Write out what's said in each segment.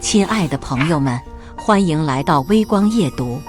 亲爱的朋友们，欢迎来到微光夜读。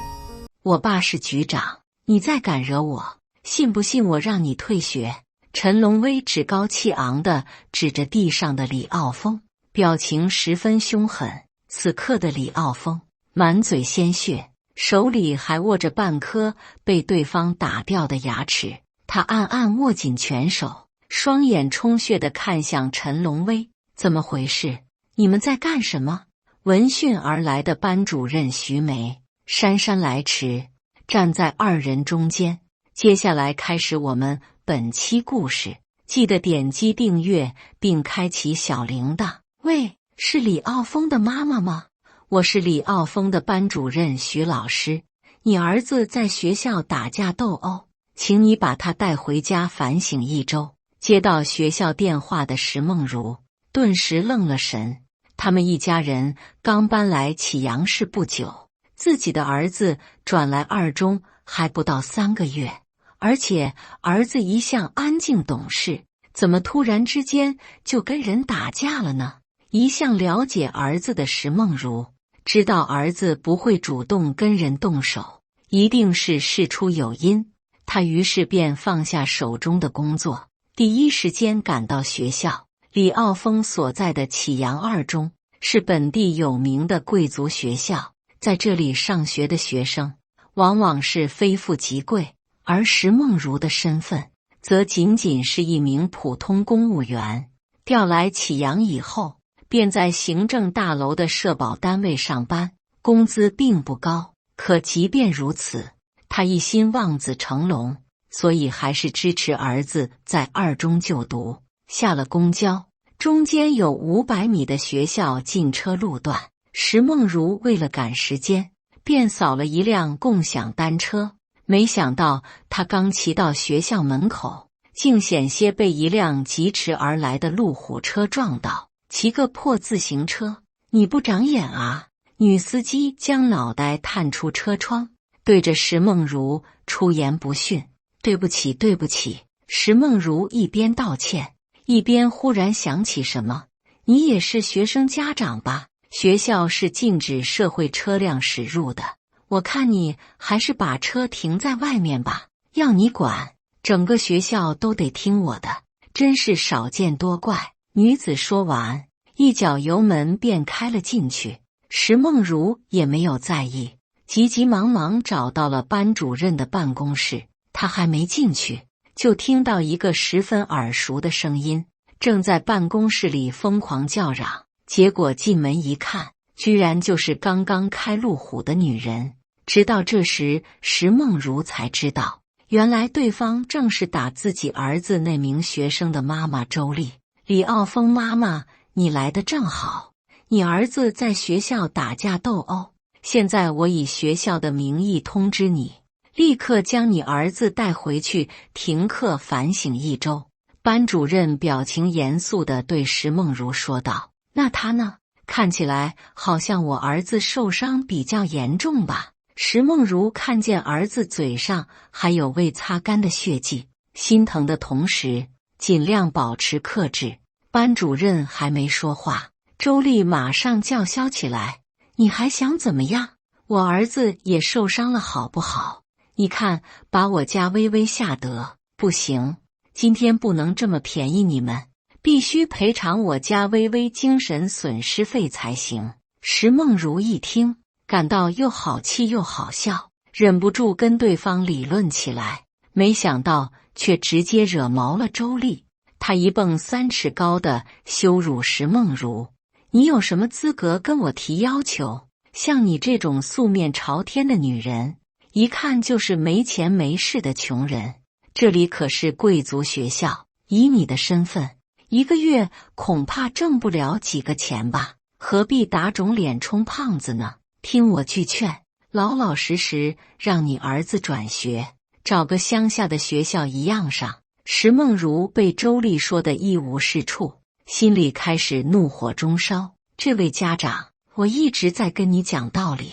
我爸是局长，你再敢惹我，信不信我让你退学？陈龙威趾高气昂地指着地上的李傲峰，表情十分凶狠。此刻的李傲峰满嘴鲜血，手里还握着半颗被对方打掉的牙齿。他暗暗握紧拳手，双眼充血地看向陈龙威。怎么回事？你们在干什么？闻讯而来的班主任徐梅姗姗来迟，站在二人中间。接下来开始我们本期故事，记得点击订阅并开启小铃铛。喂，是李傲峰的妈妈吗？我是李傲峰的班主任徐老师，你儿子在学校打架斗殴，请你把他带回家反省一周。接到学校电话的石梦如顿时愣了神。他们一家人刚搬来启阳市不久，自己的儿子转来二中还不到3个月，而且儿子一向安静懂事，怎么突然之间就跟人打架了呢？一向了解儿子的石梦如知道儿子不会主动跟人动手，一定是事出有因。他于是便放下手中的工作，第一时间赶到学校。李傲峰所在的启阳二中是本地有名的贵族学校，在这里上学的学生往往是非富即贵，而石梦如的身份则仅仅是一名普通公务员。调来启阳以后，便在行政大楼的社保单位上班，工资并不高，可即便如此，他一心望子成龙，所以还是支持儿子在二中就读。下了公交，中间有500米的学校进车路段，石梦如为了赶时间，便扫了一辆共享单车。没想到他刚骑到学校门口，竟险些被一辆疾驰而来的路虎车撞到。骑个破自行车，你不长眼啊！女司机将脑袋探出车窗，对着石梦如出言不逊。对不起，对不起。石梦如一边道歉，一边忽然想起什么，你也是学生家长吧？学校是禁止社会车辆驶入的，我看你还是把车停在外面吧。要你管，整个学校都得听我的，真是少见多怪。女子说完，一脚油门便开了进去。石梦如也没有在意，急急忙忙找到了班主任的办公室。她还没进去，就听到一个十分耳熟的声音，正在办公室里疯狂叫嚷。结果进门一看，居然就是刚刚开路虎的女人。直到这时，石梦如才知道，原来对方正是打自己儿子那名学生的妈妈周丽。李傲峰妈妈，你来得正好，你儿子在学校打架斗殴，现在我以学校的名义通知你，立刻将你儿子带回去停课反省一周。班主任表情严肃地对石梦如说道。那他呢？看起来好像我儿子受伤比较严重吧？石梦如看见儿子嘴上还有未擦干的血迹，心疼的同时尽量保持克制。班主任还没说话，周丽马上叫嚣起来，你还想怎么样？我儿子也受伤了好不好？你看把我家微微吓得不行，今天不能这么便宜你们，必须赔偿我家微微精神损失费才行。石梦如一听，感到又好气又好笑，忍不住跟对方理论起来，没想到却直接惹毛了周丽。他一蹦3尺高的羞辱石梦如，你有什么资格跟我提要求？像你这种素面朝天的女人，一看就是没钱没势的穷人。这里可是贵族学校，以你的身份，一个月恐怕挣不了几个钱吧？何必打肿脸充胖子呢？听我句劝，老老实实让你儿子转学，找个乡下的学校一样上。石梦如被周丽说的一无是处，心里开始怒火中烧。这位家长，我一直在跟你讲道理，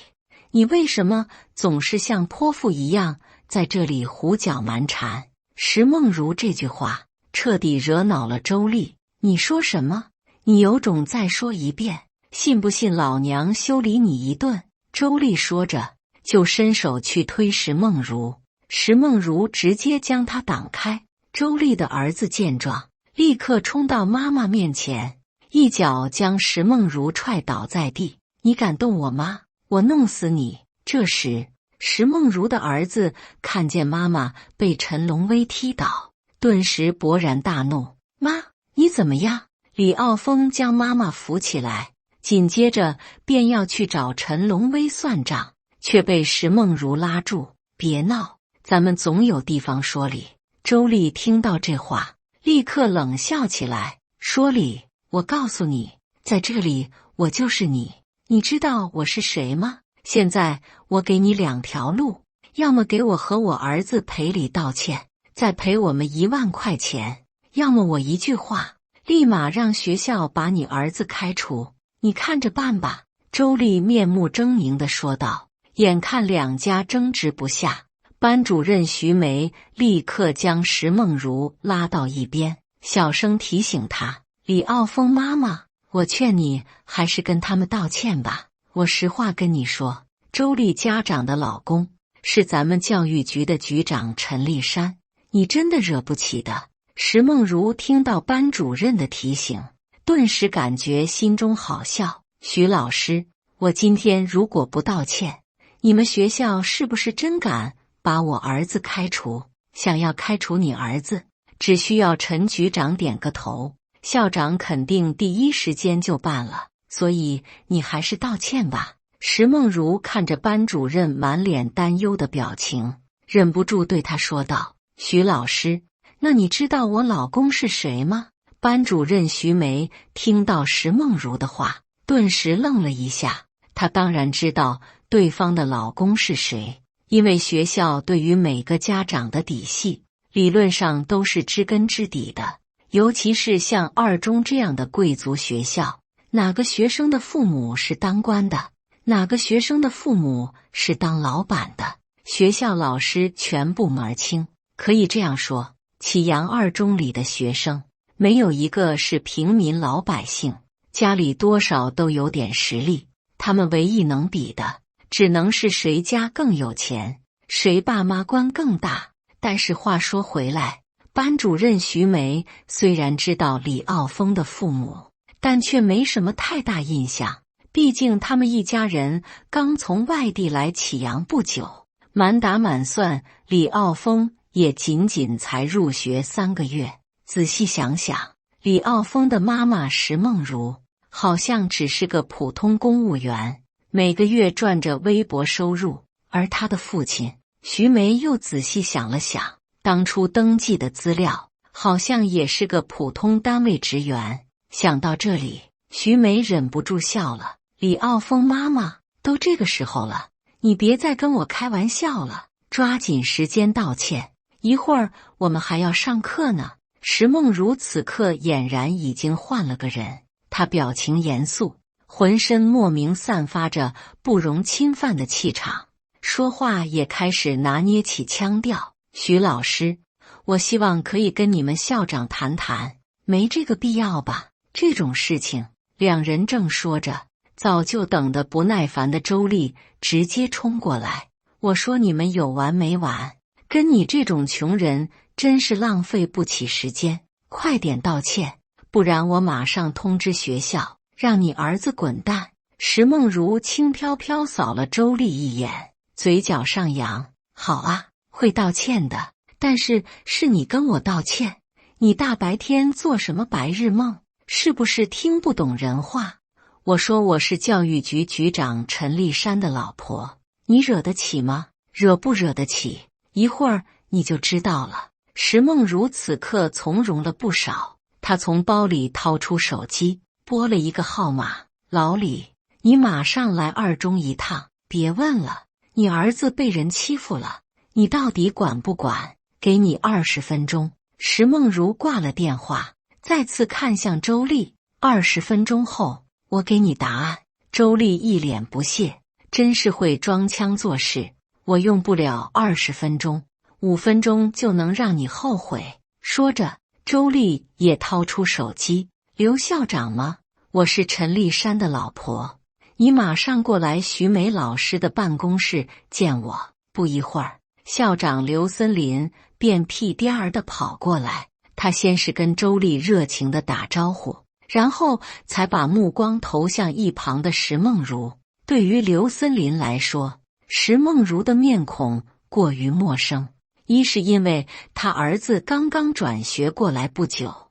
你为什么总是像泼妇一样在这里胡搅蛮缠？石梦如这句话彻底惹恼了周丽。你说什么？你有种再说一遍。信不信老娘修理你一顿？”周丽说着，就伸手去推石梦如，石梦如直接将他挡开。周丽的儿子见状，立刻冲到妈妈面前，一脚将石梦如踹倒在地。“你敢动我妈，我弄死你！”这时，石梦如的儿子看见妈妈被陈龙威踢倒，顿时勃然大怒：“妈，你怎么样？”李傲峰将妈妈扶起来，紧接着便要去找陈龙威算账，却被石梦如拉住：“别闹，咱们总有地方说理。”周丽听到这话，立刻冷笑起来，说：“理？我告诉你，在这里我就是你。你知道我是谁吗？现在我给你2条路，要么给我和我儿子赔礼道歉，再赔我们1万块钱；要么我一句话，立马让学校把你儿子开除，你看着办吧。”周丽面目狰狞地说道。眼看两家争执不下，班主任徐梅立刻将石梦如拉到一边，小声提醒他：“李傲峰妈妈，我劝你还是跟他们道歉吧。我实话跟你说，周丽家长的老公是咱们教育局的局长陈立山，你真的惹不起的。”石梦如听到班主任的提醒，顿时感觉心中好笑。“徐老师，我今天如果不道歉，你们学校是不是真敢把我儿子开除？想要开除你儿子，只需要陈局长点个头，校长肯定第一时间就办了，所以你还是道歉吧。”石梦如看着班主任满脸担忧的表情，忍不住对他说道：“徐老师，那你知道我老公是谁吗？”班主任徐梅听到石梦如的话，顿时愣了一下。她当然知道对方的老公是谁，因为学校对于每个家长的底细，理论上都是知根知底的。尤其是像二中这样的贵族学校，哪个学生的父母是当官的，哪个学生的父母是当老板的，学校老师全部门儿清。可以这样说，启阳二中里的学生，没有一个是平民老百姓，家里多少都有点实力。他们唯一能比的，只能是谁家更有钱，谁爸妈官更大。但是话说回来，班主任徐梅虽然知道李傲峰的父母，但却没什么太大印象。毕竟他们一家人刚从外地来启阳不久，满打满算，李傲峰也仅仅才入学3个月。仔细想想，李傲峰的妈妈石梦如好像只是个普通公务员，每个月赚着微薄收入，而他的父亲徐梅又仔细想了想，当初登记的资料好像也是个普通单位职员。想到这里，徐梅忍不住笑了：“李傲峰妈妈，都这个时候了，你别再跟我开玩笑了，抓紧时间道歉，一会儿我们还要上课呢。”石梦如此刻俨然已经换了个人，她表情严肃，浑身莫名散发着不容侵犯的气场，说话也开始拿捏起腔调：“徐老师，我希望可以跟你们校长谈谈。”“没这个必要吧？这种事情。”两人正说着，早就等得不耐烦的周丽直接冲过来：“我说你们有完没完？跟你这种穷人真是浪费不起时间，快点道歉，不然我马上通知学校，让你儿子滚蛋。”石梦如轻飘飘扫了周丽一眼，嘴角上扬：“好啊，会道歉的，但是是你跟我道歉。你大白天做什么白日梦？是不是听不懂人话？我说我是教育局局长陈立山的老婆，你惹得起吗？惹不惹得起？一会儿你就知道了。”石梦如此刻从容了不少，她从包里掏出手机，拨了一个号码：“老李，你马上来二中一趟，别问了，你儿子被人欺负了，你到底管不管？给你20分钟。”石梦如挂了电话，再次看向周丽：“20分钟后，我给你答案。”周丽一脸不屑：“真是会装腔作势，我用不了20分钟，5分钟就能让你后悔。”说着，周丽也掏出手机：“刘校长吗？我是陈立山的老婆，你马上过来徐梅老师的办公室见我。”不一会儿，校长刘森林便屁颠儿地跑过来。他先是跟周丽热情地打招呼，然后才把目光投向一旁的石梦如。对于刘森林来说，石梦如的面孔过于陌生，一是因为他儿子刚刚转学过来不久，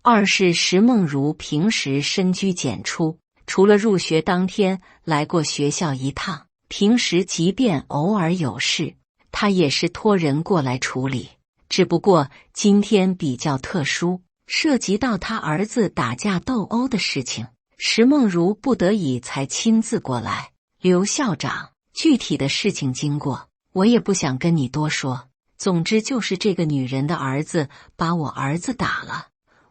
二是石梦如平时深居简出，除了入学当天来过学校一趟，平时即便偶尔有事，他也是托人过来处理。只不过今天比较特殊，涉及到他儿子打架斗殴的事情，石梦如不得已才亲自过来。刘校长，具体的事情经过我也不想跟你多说，总之就是这个女人的儿子把我儿子打了，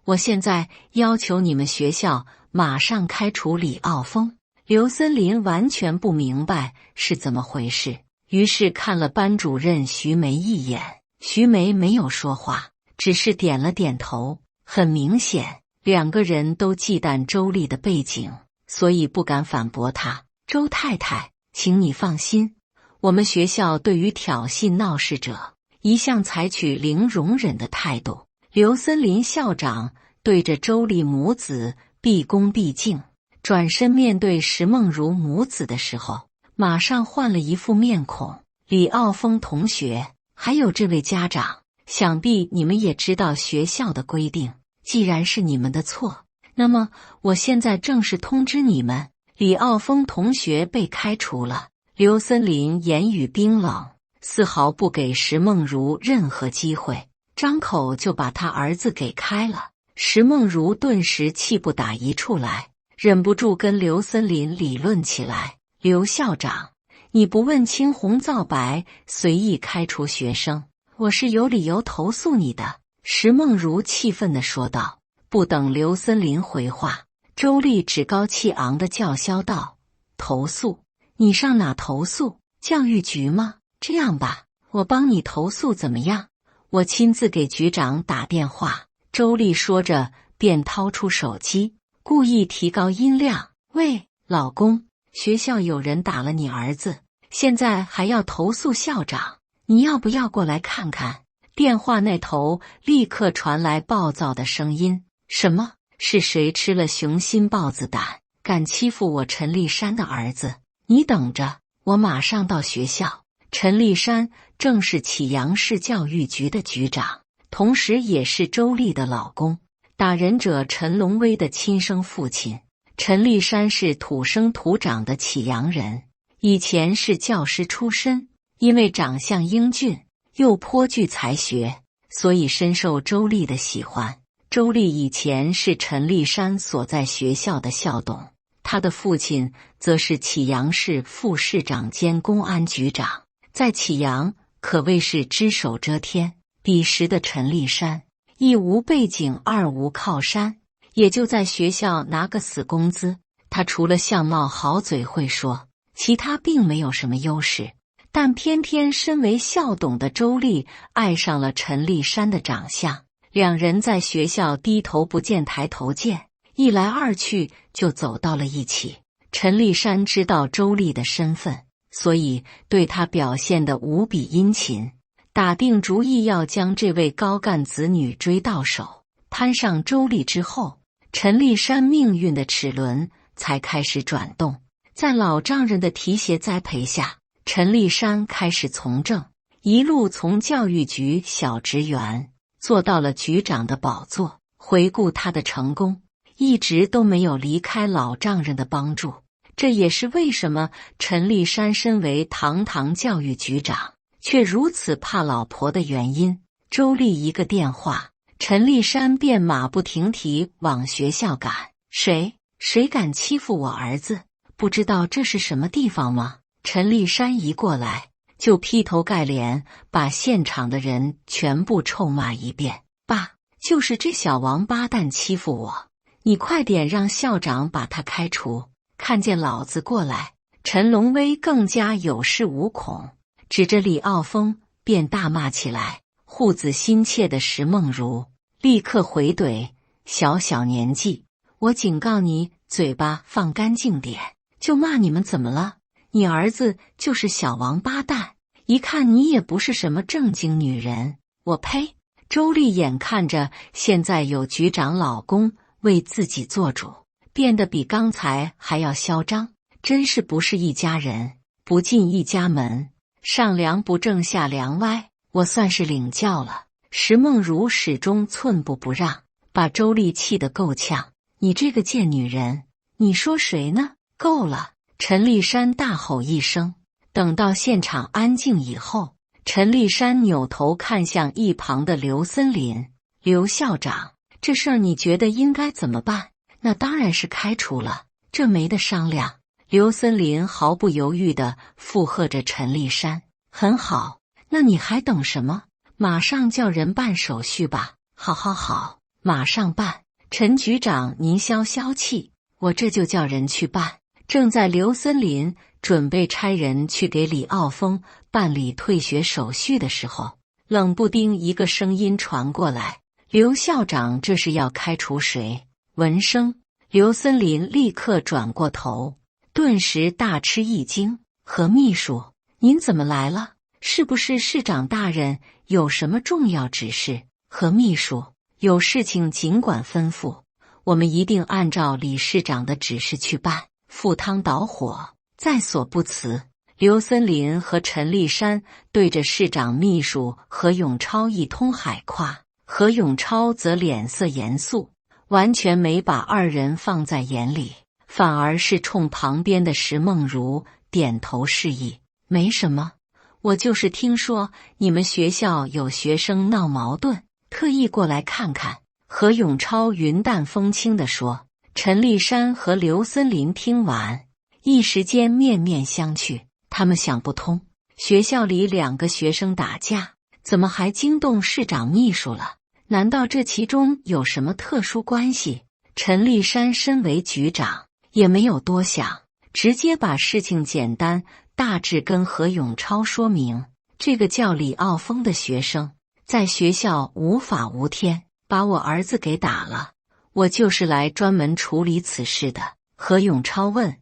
我现在要求你们学校马上开除李傲峰。刘森林完全不明白是怎么回事，于是看了班主任徐梅一眼。徐梅没有说话，只是点了点头。很明显，两个人都忌惮周丽的背景，所以不敢反驳她。周太太，请你放心，我们学校对于挑衅闹事者一向采取零容忍的态度。刘森林校长对着周丽母子毕恭毕敬，转身面对石梦如母子的时候，马上换了一副面孔。李傲峰同学，还有这位家长，想必你们也知道学校的规定，既然是你们的错，那么我现在正式通知你们，李傲峰同学被开除了。刘森林言语冰冷，丝毫不给石梦如任何机会，张口就把他儿子给开了。石梦如顿时气不打一处来，忍不住跟刘森林理论起来。刘校长，你不问青红皂白随意开除学生，我是有理由投诉你的。石梦如气愤地说道。不等刘森林回话，周丽趾高气昂地叫嚣道：“投诉？你上哪投诉？教育局吗？这样吧，我帮你投诉怎么样？我亲自给局长打电话。”周丽说着便掏出手机，故意提高音量：“喂，老公，学校有人打了你儿子，现在还要投诉校长，你要不要过来看看？”电话那头立刻传来暴躁的声音：“什么？是谁吃了雄心豹子胆，敢欺负我陈立山的儿子？你等着，我马上到学校。”陈立山正是启阳市教育局的局长，同时也是周丽的老公，打人者陈龙威的亲生父亲。陈立山是土生土长的启阳人，以前是教师出身，因为长相英俊又颇具才学，所以深受周丽的喜欢。周丽以前是陈立山所在学校的校董，他的父亲则是启阳市副市长兼公安局长，在启阳可谓是只手遮天。彼时的陈立山一无背景，二无靠山，也就在学校拿个死工资。他除了相貌好、嘴会说，其他并没有什么优势。但偏偏身为校董的周丽爱上了陈立山的长相，两人在学校低头不见抬头见，一来二去就走到了一起。陈立山知道周丽的身份，所以对她表现得无比殷勤，打定主意要将这位高干子女追到手。攀上周丽之后，陈立山命运的齿轮才开始转动。在老丈人的提携栽培下，陈立山开始从政，一路从教育局小职员做到了局长的宝座。回顾他的成功，一直都没有离开老丈人的帮助，这也是为什么陈立山身为堂堂教育局长，却如此怕老婆的原因。周丽一个电话，陈立山便马不停蹄往学校赶。谁敢欺负我儿子？不知道这是什么地方吗？陈立山一过来，就劈头盖脸把现场的人全部臭骂一遍。爸，就是这小王八蛋欺负我，你快点让校长把他开除。看见老子过来，陈龙威更加有恃无恐，指着李傲峰便大骂起来。护子心切的石梦如立刻回怼：小小年纪，我警告你嘴巴放干净点，就骂你们怎么了？你儿子就是小王八蛋，一看你也不是什么正经女人。我呸！周丽眼看着现在有局长老公为自己做主，变得比刚才还要嚣张，真是不是一家人，不进一家门，上梁不正下梁歪。我算是领教了。石梦如始终寸步不让，把周丽气得够呛。你这个贱女人，你说谁呢？够了！陈立山大吼一声。等到现场安静以后，陈立山扭头看向一旁的刘森林。刘校长，这事儿你觉得应该怎么办？那当然是开除了，这没得商量。刘森林毫不犹豫地附和着陈立山。很好，那你还等什么？马上叫人办手续吧。好好好，马上办。陈局长您消消气，我这就叫人去办。正在刘森林准备差人去给李傲峰办理退学手续的时候，冷不丁一个声音传过来：刘校长这是要开除谁？闻声，刘森林立刻转过头，顿时大吃一惊。何秘书，您怎么来了？是不是市长大人有什么重要指示？何秘书，有事情尽管吩咐，我们一定按照李市长的指示去办。赴汤蹈火，在所不辞。刘森林和陈立山对着市长秘书何永超一通海夸，何永超则脸色严肃，完全没把二人放在眼里，反而是冲旁边的石梦如点头示意。没什么，我就是听说你们学校有学生闹矛盾，特意过来看看。何永超云淡风轻地说。陈立山和刘森林听完，一时间面面相觑。他们想不通，学校里两个学生打架，怎么还惊动市长秘书了？难道这其中有什么特殊关系？陈立山身为局长，也没有多想，直接把事情简单大致跟何永超说明。这个叫李傲峰的学生在学校无法无天，把我儿子给打了。我就是来专门处理此事的。何永超问：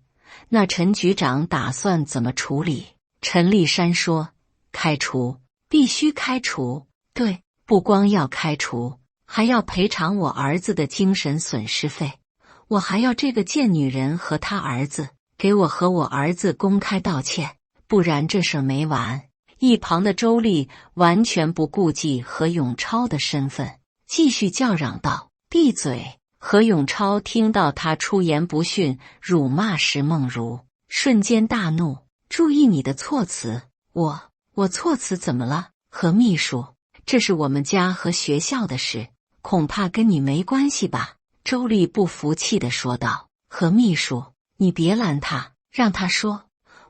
那陈局长打算怎么处理？陈立山说：开除，必须开除。对，不光要开除，还要赔偿我儿子的精神损失费。我还要这个贱女人和他儿子给我和我儿子公开道歉，不然这事儿没完。一旁的周丽完全不顾忌何永超的身份，继续叫嚷道：闭嘴！何永超听到他出言不逊，辱骂石梦如，瞬间大怒：注意你的措辞！我措辞怎么了？何秘书，这是我们家和学校的事，恐怕跟你没关系吧？周丽不服气地说道。何秘书，你别拦他，让他说，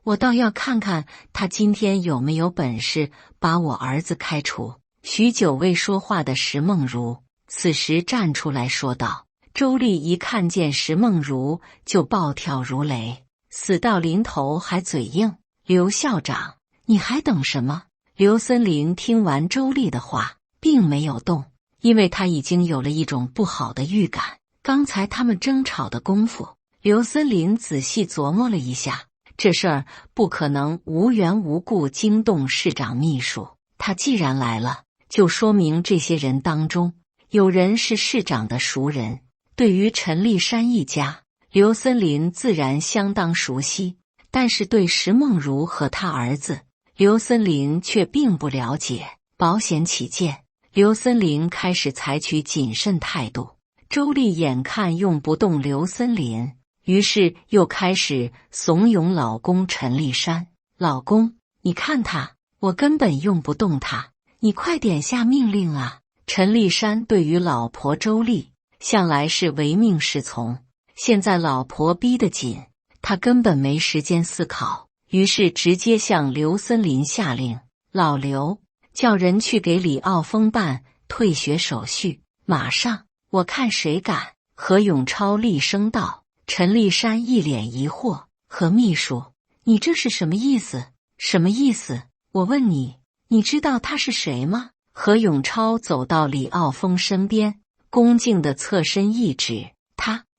我倒要看看他今天有没有本事把我儿子开除。许久未说话的石梦如此时站出来说道。周丽一看见石梦如就暴跳如雷，死到临头还嘴硬。刘校长，你还等什么？刘森林听完周丽的话，并没有动，因为他已经有了一种不好的预感。刚才他们争吵的功夫，刘森林仔细琢磨了一下，这事儿不可能无缘无故惊动市长秘书。他既然来了，就说明这些人当中有人是市长的熟人。对于陈立山一家，刘森林自然相当熟悉，但是对石梦如和他儿子，刘森林却并不了解。保险起见，刘森林开始采取谨慎态度。周丽眼看用不动刘森林，于是又开始怂恿老公陈立山：老公，你看他，我根本用不动他，你快点下命令啊！陈立山对于老婆周丽向来是唯命是从，现在老婆逼得紧，他根本没时间思考，于是直接向刘森林下令：老刘，叫人去给李傲峰办退学手续，马上！我看谁敢！何永超厉声道。陈立山一脸疑惑：何秘书，你这是什么意思？什么意思？我问你，你知道他是谁吗？何永超走到李傲峰身边，恭敬地侧身一指：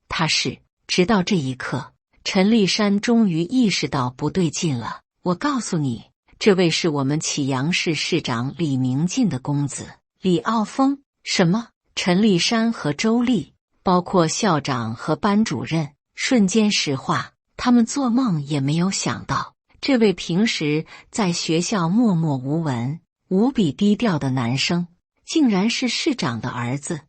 他是直到这一刻，陈立山终于意识到不对劲了。我告诉你，这位是我们启阳市市长李明进的公子李傲峰。什么？陈立山和周丽，包括校长和班主任，瞬间石化。他们做梦也没有想到，这位平时在学校默默无闻、无比低调的男生，竟然是市长的儿子。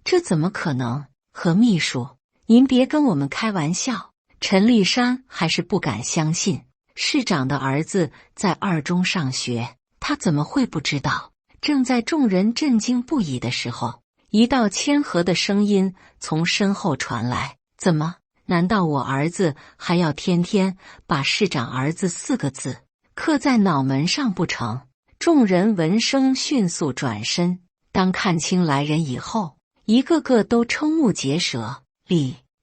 这怎么可能？何秘书，您别跟我们开玩笑。陈立山还是不敢相信，市长的儿子在二中上学，他怎么会不知道？正在众人震惊不已的时候，一道谦和的声音从身后传来：怎么？难道我儿子还要天天把市长儿子4个字刻在脑门上不成？众人闻声迅速转身，当看清来人以后，一个个都瞠目结舌。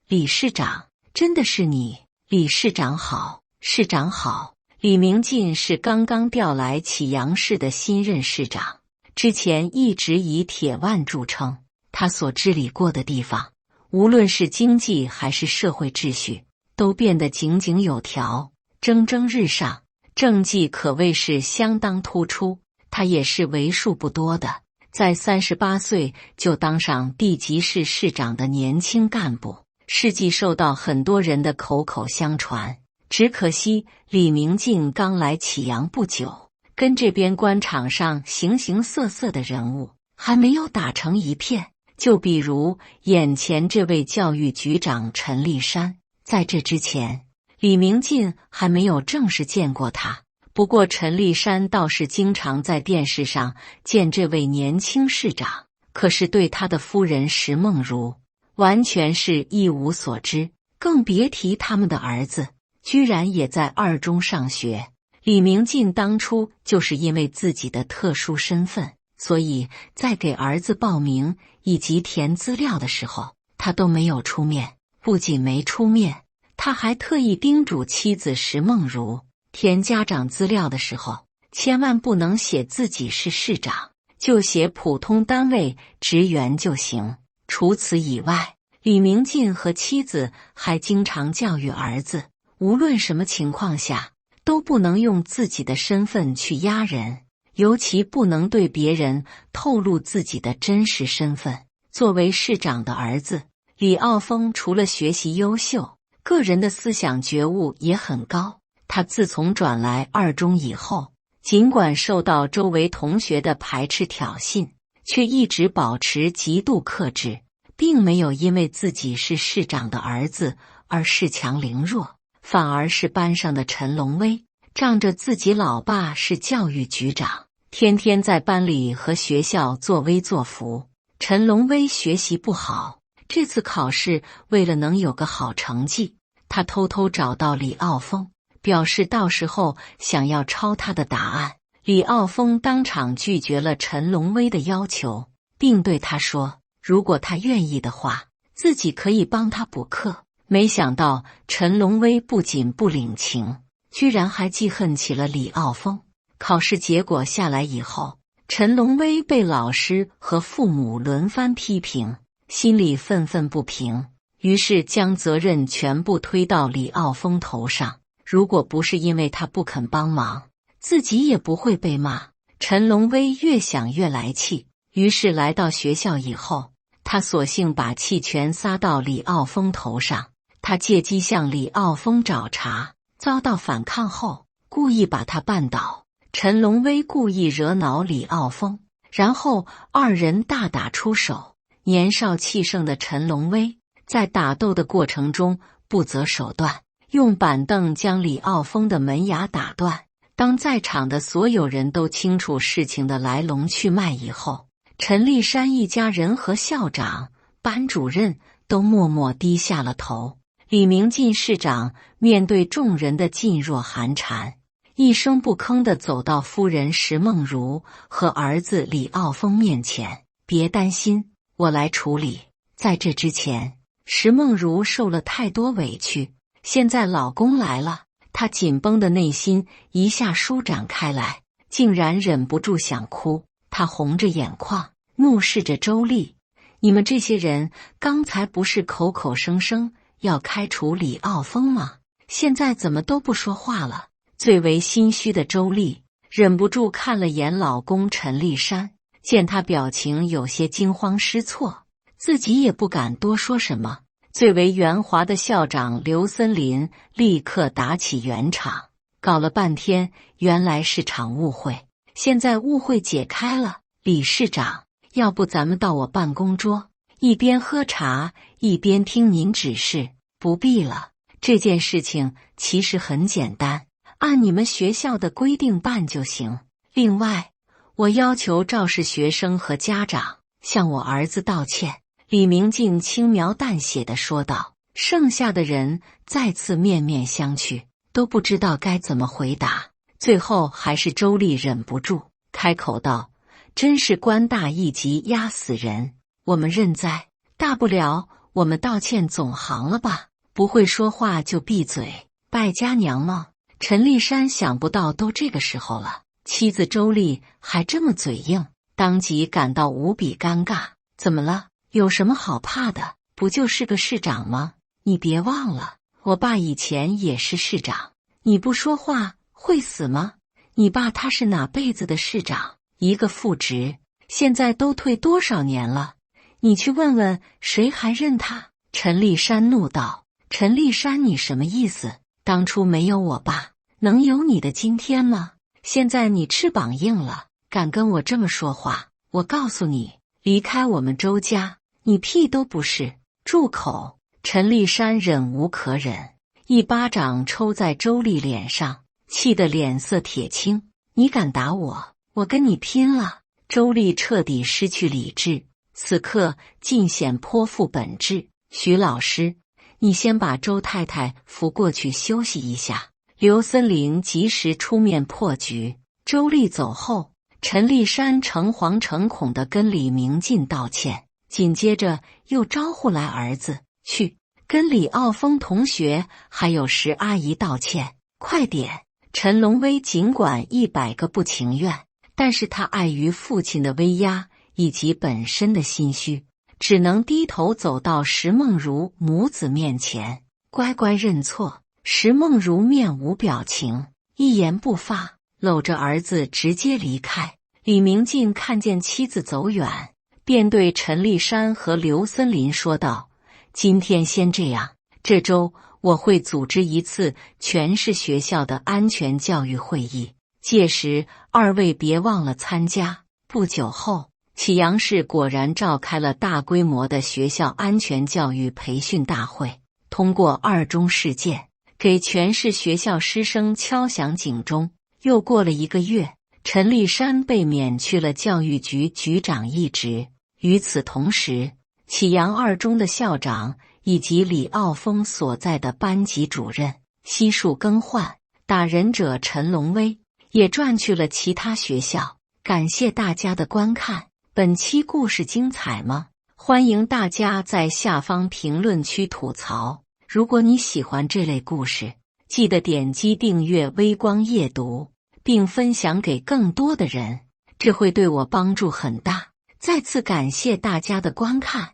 李市长，真的是你！李市长好，市长好。李明进是刚刚调来启阳市的新任市长，之前一直以铁腕著称，他所治理过的地方，无论是经济还是社会秩序，都变得井井有条，蒸蒸日上，政绩可谓是相当突出。他也是为数不多的在38岁就当上地级市市长的年轻干部，事迹受到很多人的口口相传。只可惜李明进刚来启阳不久，跟这边官场上形形色色的人物还没有打成一片。就比如眼前这位教育局长陈立山，在这之前，李明进还没有正式见过他。不过陈立山倒是经常在电视上见这位年轻市长，可是对他的夫人石梦如完全是一无所知，更别提他们的儿子居然也在二中上学。李明进当初就是因为自己的特殊身份，所以在给儿子报名以及填资料的时候，他都没有出面。不仅没出面，他还特意叮嘱妻子石梦如，填家长资料的时候，千万不能写自己是市长，就写普通单位职员就行。除此以外，李明进和妻子还经常教育儿子，无论什么情况下，都不能用自己的身份去压人，尤其不能对别人透露自己的真实身份。作为市长的儿子，李傲峰除了学习优秀，个人的思想觉悟也很高。他自从转来二中以后，尽管受到周围同学的排斥挑衅，却一直保持极度克制，并没有因为自己是市长的儿子而恃强凌弱，反而是班上的陈龙威仗着自己老爸是教育局长，天天在班里和学校作威作福。陈龙威学习不好，这次考试为了能有个好成绩，他偷偷找到李傲峰，表示到时候想要抄他的答案。李傲峰当场拒绝了陈龙威的要求，并对他说，如果他愿意的话，自己可以帮他补课。没想到陈龙威不仅不领情，居然还记恨起了李傲峰。考试结果下来以后，陈龙威被老师和父母轮番批评，心里愤愤不平，于是将责任全部推到李傲峰头上。如果不是因为他不肯帮忙，自己也不会被骂。陈龙威越想越来气，于是来到学校以后，他索性把气全撒到李傲峰头上。他借机向李傲峰找茬，遭到反抗后，故意把他绊倒。陈龙威故意惹恼李傲峰，然后二人大打出手。年少气盛的陈龙威在打斗的过程中不择手段，用板凳将李傲峰的门牙打断。当在场的所有人都清楚事情的来龙去脉以后，陈立山一家人和校长、班主任都默默低下了头。李明进市长面对众人的噤若寒蝉，一声不吭地走到夫人石梦如和儿子李傲峰面前，别担心，我来处理。在这之前，石梦如受了太多委屈，现在老公来了，她紧绷的内心一下舒展开来，竟然忍不住想哭。她红着眼眶，怒视着周丽，你们这些人刚才不是口口声声要开除李傲峰吗？现在怎么都不说话了？最为心虚的周丽忍不住看了眼老公陈立山，见他表情有些惊慌失措，自己也不敢多说什么。最为圆滑的校长刘森林立刻打起圆场，搞了半天原来是场误会，现在误会解开了。李市长，要不咱们到我办公桌，一边喝茶一边听您指示。不必了，这件事情其实很简单，按你们学校的规定办就行。另外，我要求肇事学生和家长向我儿子道歉。李明静轻描淡写地说道。剩下的人再次面面相觑，都不知道该怎么回答。最后还是周丽忍不住开口道：真是官大一级压死人，我们认栽，大不了我们道歉总行了吧？不会说话就闭嘴，败家娘吗？陈立山想不到都这个时候了，妻子周丽还这么嘴硬，当即感到无比尴尬。怎么了？有什么好怕的？不就是个市长吗？你别忘了，我爸以前也是市长。你不说话会死吗？你爸他是哪辈子的市长？一个副职，现在都退多少年了？你去问问谁还认他？陈立山怒道。陈立山，你什么意思？当初没有我爸，能有你的今天吗？现在你翅膀硬了，敢跟我这么说话，我告诉你，离开我们周家，你屁都不是！住口！陈立山忍无可忍，一巴掌抽在周丽脸上，气得脸色铁青。你敢打我，我跟你拼了！周丽彻底失去理智，此刻尽显颇负本质。徐老师，你先把周太太扶过去休息一下。刘森林及时出面破局。周丽走后，陈立山诚惶诚恐地跟李明进道歉，紧接着又招呼来儿子，去跟李傲峰同学还有石阿姨道歉，快点！陈龙威尽管100个不情愿，但是他碍于父亲的威压以及本身的心虚，只能低头走到石梦如母子面前，乖乖认错。石梦如面无表情，一言不发，搂着儿子直接离开。李明进看见妻子走远，便对陈立山和刘森林说道：今天先这样，这周我会组织一次全市学校的安全教育会议，届时二位别忘了参加。不久后，启阳市果然召开了大规模的学校安全教育培训大会，通过二中事件，给全市学校师生敲响警钟。又过了1个月，陈立山被免去了教育局局长一职。与此同时，启阳二中的校长以及李傲峰所在的班级主任悉数更换，打人者陈龙威也转去了其他学校。感谢大家的观看，本期故事精彩吗？欢迎大家在下方评论区吐槽。如果你喜欢这类故事，记得点击订阅微光夜读，并分享给更多的人，这会对我帮助很大。再次感谢大家的观看。